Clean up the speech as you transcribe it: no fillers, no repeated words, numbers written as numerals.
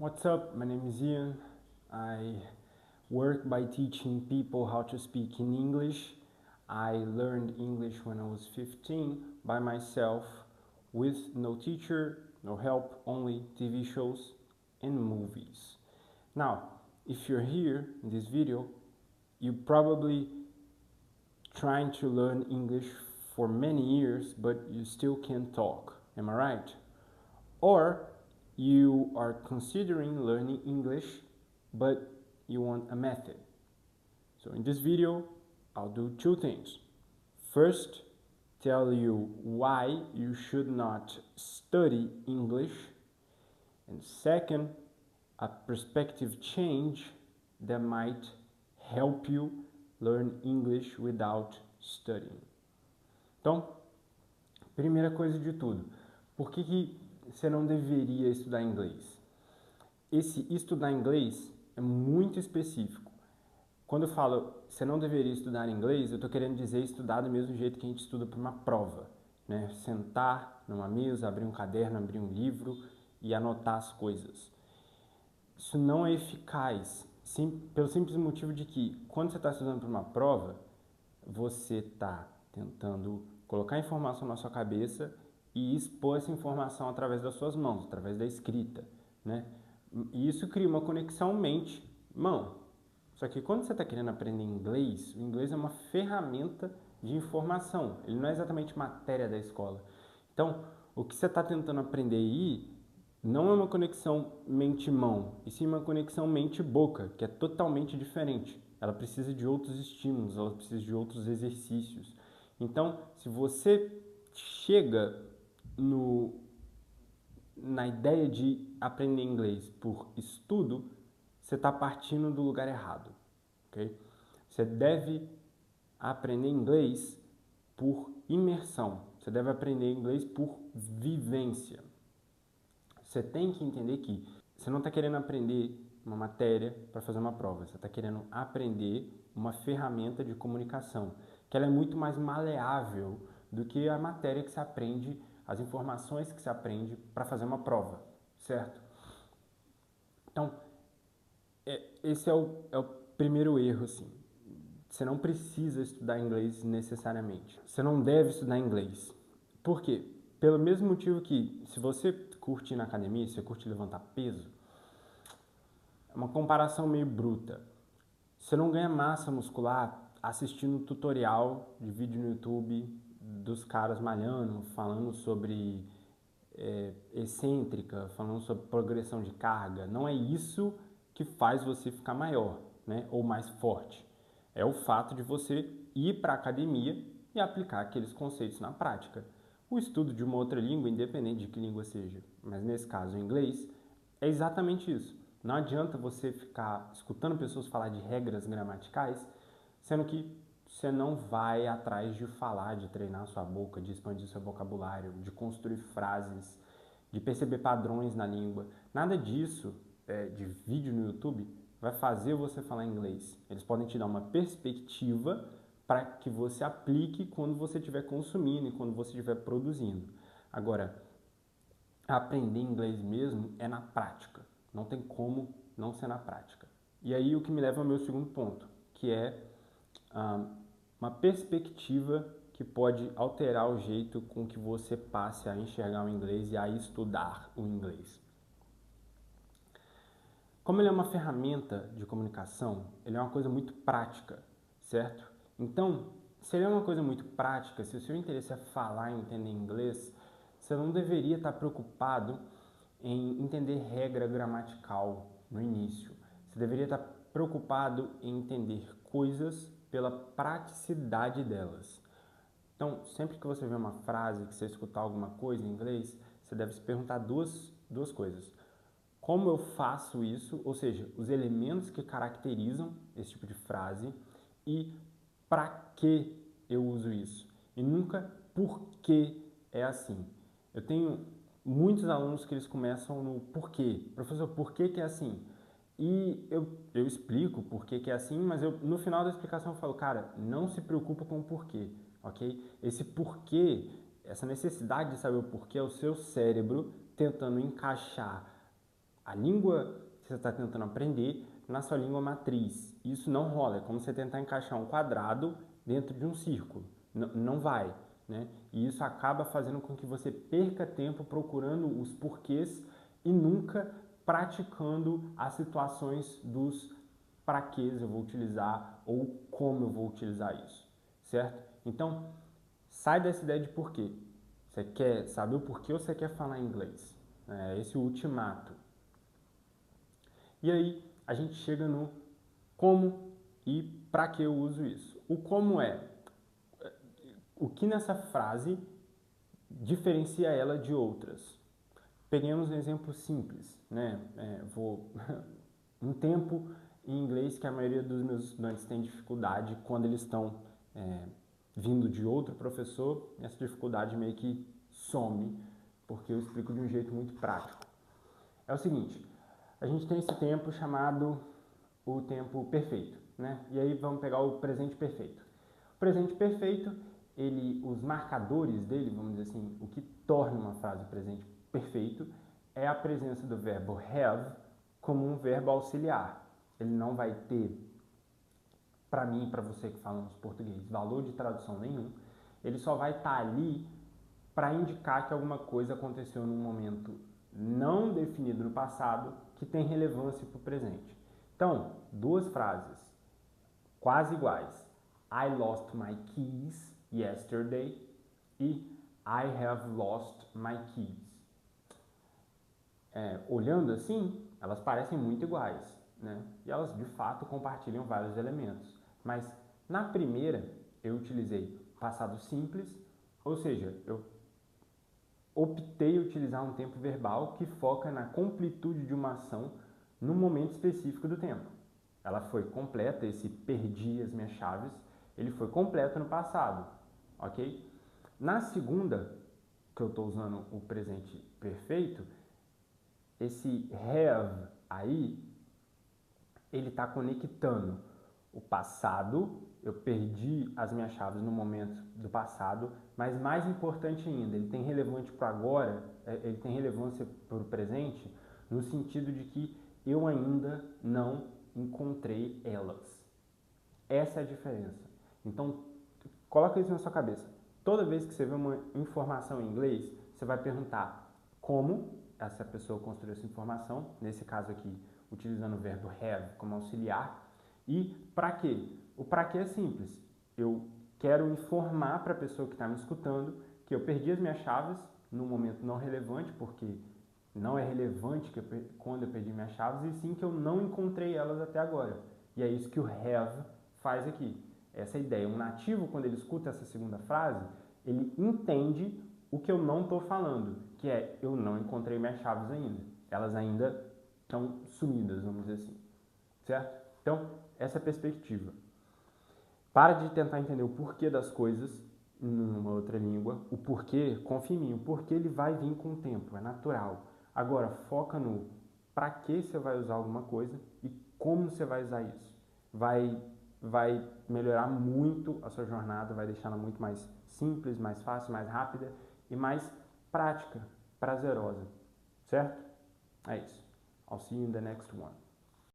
What's up? My name is Ian. I work by teaching people how to speak in English. I learned English when I was 15 by myself with no teacher, no help, only TV shows and movies. Now, if you're here in this video, you're probably trying to learn English for many years, but you still can't talk. Am I right? Or you are considering learning English, but you want a method. So in this video, I'll do two things. First, tell you why you should not study English. And second, a perspective change that might help you learn English without studying. Então, primeira coisa de tudo, por que você não deveria estudar inglês? Esse estudar inglês é muito específico. Quando eu falo você não deveria estudar inglês, eu estou querendo dizer estudar do mesmo jeito que a gente estuda para uma prova, né? Sentar numa mesa, abrir um caderno, abrir um livro e anotar as coisas. Isso não é eficaz, pelo simples motivo de que quando você está estudando para uma prova, você está tentando colocar informação na sua cabeça e expor essa informação através das suas mãos, através da escrita, né? E isso cria uma conexão mente-mão. Só que quando você está querendo aprender inglês, o inglês é uma ferramenta de informação, ele não é exatamente matéria da escola. Então, o que você está tentando aprender aí não é uma conexão mente-mão, e sim uma conexão mente-boca, que é totalmente diferente. Ela precisa de outros estímulos, ela precisa de outros exercícios. Então, se você chega na ideia de aprender inglês por estudo, você está partindo do lugar errado, ok? Você deve aprender inglês por imersão, você deve aprender inglês por vivência. Você tem que entender que você não está querendo aprender uma matéria para fazer uma prova, você está querendo aprender uma ferramenta de comunicação, que ela é muito mais maleável do que a matéria que se aprende, as informações que se aprende para fazer uma prova, certo? Então, esse é o primeiro erro, assim. Você não precisa estudar inglês necessariamente. Você não deve estudar inglês. Por quê? Pelo mesmo motivo que, se você curte ir na academia, se você curte levantar peso, é uma comparação meio bruta. Você não ganha massa muscular assistindo tutorial de vídeo no YouTube dos caras malhando, falando sobre excêntrica, falando sobre progressão de carga. Não é isso que faz você ficar maior, né? Ou mais forte. É o fato de você ir para a academia e aplicar aqueles conceitos na prática. O estudo de uma outra língua, independente de que língua seja, mas nesse caso o inglês, é exatamente isso. Não adianta você ficar escutando pessoas falar de regras gramaticais, sendo que você não vai atrás de falar, de treinar sua boca, de expandir seu vocabulário, de construir frases, de perceber padrões na língua. Nada disso, de vídeo no YouTube, vai fazer você falar inglês. Eles podem te dar uma perspectiva para que você aplique quando você estiver consumindo e quando você estiver produzindo. Agora, aprender inglês mesmo é na prática. Não tem como não ser na prática. E aí o que me leva ao meu segundo ponto, que é uma perspectiva que pode alterar o jeito com que você passe a enxergar o inglês e a estudar o inglês. Como ele é uma ferramenta de comunicação, ele é uma coisa muito prática, certo? Então, se ele é uma coisa muito prática, se o seu interesse é falar e entender inglês, você não deveria estar preocupado em entender regra gramatical no início. Você deveria estar preocupado em entender coisas pela praticidade delas. Então, sempre que você vê uma frase, que você escutar alguma coisa em inglês, você deve se perguntar duas coisas. Como eu faço isso, ou seja, os elementos que caracterizam esse tipo de frase e para que eu uso isso. E nunca por que é assim. Eu tenho muitos alunos que eles começam no porquê. Professor, por que é assim? E eu explico por que é assim, mas no final da explicação eu falo, cara, não se preocupa com o porquê, ok? Esse porquê, essa necessidade de saber o porquê é o seu cérebro tentando encaixar a língua que você está tentando aprender na sua língua matriz. Isso não rola, é como você tentar encaixar um quadrado dentro de um círculo. Não vai, né? E isso acaba fazendo com que você perca tempo procurando os porquês e nunca praticando as situações dos para que eu vou utilizar ou como eu vou utilizar isso, certo? Então, sai dessa ideia de porquê. Você quer saber o porquê ou você quer falar inglês? É esse o ultimato. E aí, a gente chega no como e para que eu uso isso. O como é o que nessa frase diferencia ela de outras. Peguemos um exemplo simples, né? Um tempo em inglês que a maioria dos meus estudantes tem dificuldade quando eles estão vindo de outro professor, essa dificuldade meio que some, porque eu explico de um jeito muito prático. É o seguinte, a gente tem esse tempo chamado o tempo perfeito, né? E aí vamos pegar o presente perfeito. O presente perfeito, os marcadores dele, vamos dizer assim, o que torna uma frase presente perfeito é a presença do verbo have como um verbo auxiliar. Ele não vai ter, para mim e para você que falamos português, valor de tradução nenhum. Ele só vai estar ali para indicar que alguma coisa aconteceu num momento não definido no passado que tem relevância para o presente. Então, duas frases quase iguais. I lost my keys yesterday e I have lost my keys. Olhando assim, elas parecem muito iguais, né? E elas de fato compartilham vários elementos. Mas na primeira eu utilizei passado simples, ou seja, eu optei utilizar um tempo verbal que foca na completude de uma ação no momento específico do tempo. Ela foi completa, esse perdi as minhas chaves, ele foi completo no passado, ok? Na segunda, que eu estou usando o presente perfeito, esse have aí, ele está conectando o passado, eu perdi as minhas chaves no momento do passado, mas mais importante ainda, ele tem relevante para agora, ele tem relevância para o presente, no sentido de que eu ainda não encontrei elas. Essa é a diferença. Então, coloca isso na sua cabeça. Toda vez que você vê uma informação em inglês, você vai perguntar como essa pessoa construiu essa informação, nesse caso aqui, utilizando o verbo have como auxiliar, e para quê? O para quê é simples. Eu quero informar para a pessoa que está me escutando que eu perdi as minhas chaves num momento não relevante, porque não é relevante quando eu perdi minhas chaves, e sim que eu não encontrei elas até agora. E é isso que o have faz aqui. Essa ideia. Um nativo, quando ele escuta essa segunda frase, ele entende o que eu não estou falando, que é eu não encontrei minhas chaves ainda. Elas ainda estão sumidas, vamos dizer assim. Certo? Então, essa é a perspectiva. Para de tentar entender o porquê das coisas numa outra língua. O porquê, confia em mim, o porquê ele vai vir com o tempo, é natural. Agora, foca no para que você vai usar alguma coisa e como você vai usar isso. Vai melhorar muito a sua jornada, vai deixá-la muito mais simples, mais fácil, mais rápida e mais prática, prazerosa. Certo? É isso. I'll see you in the next one.